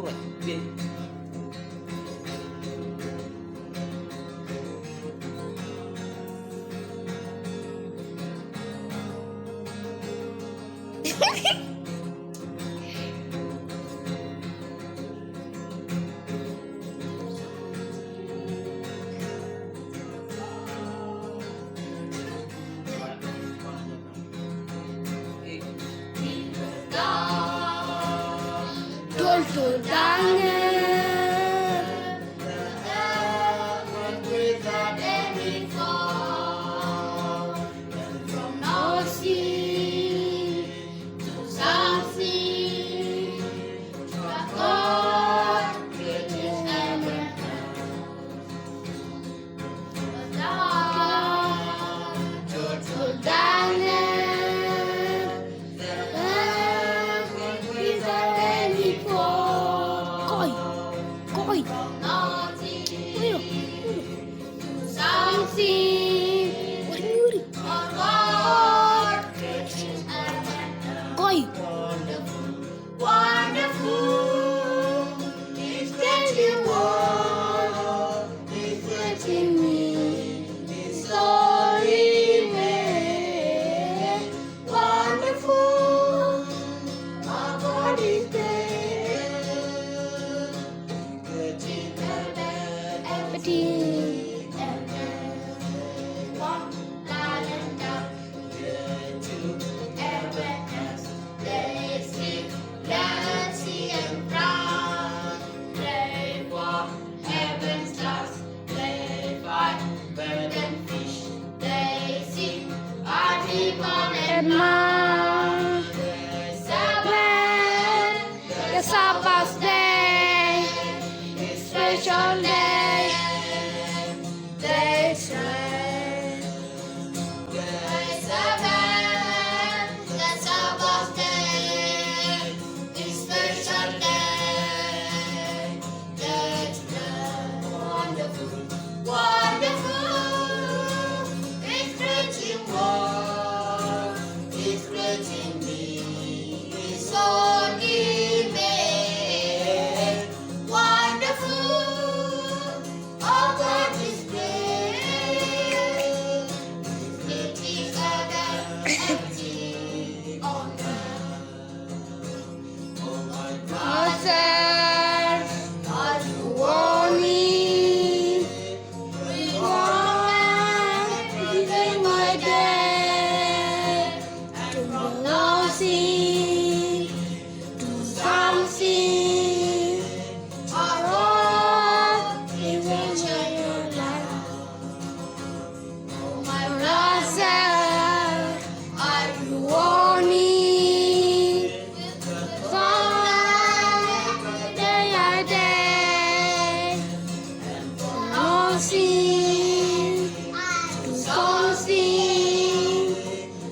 Pure. Bien. Tultulangan Without any fall, from nothing to something, to a God which is never without any fall. Coi, something, Nguri. a God which is Coi, wonderful, is getting more, is getting me, is sorry, man. Wonderful, our God is there, getting Petit. Emma, the Sabbath day, special day, they say. The Sabbath day is special day. That's wonderful, wonderful. It's stretching war, it's stretching me. It's only made wonderful. Oh, God is great. It is everything on earth. Oh, my Mother, are you warning, we living my day, and to from nothing, to something, our all even when your life. oh, my Mother, are you warning, day by day, nothing to something,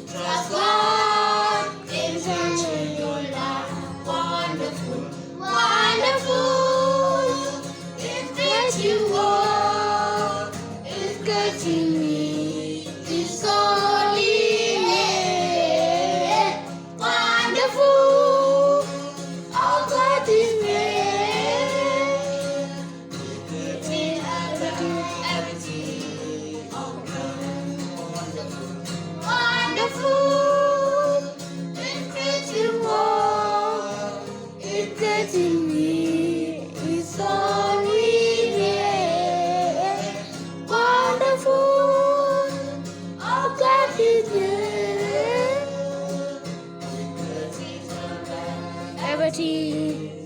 just God is in your life. wonderful, wonderful. It's that you are, It's getting me. it's only made wonderful. Oh, God is made. Everything, everything, oh, wonderful, wonderful. It's that you are, It's getting me. It's only made wonderful. Oh, God is there. Everything.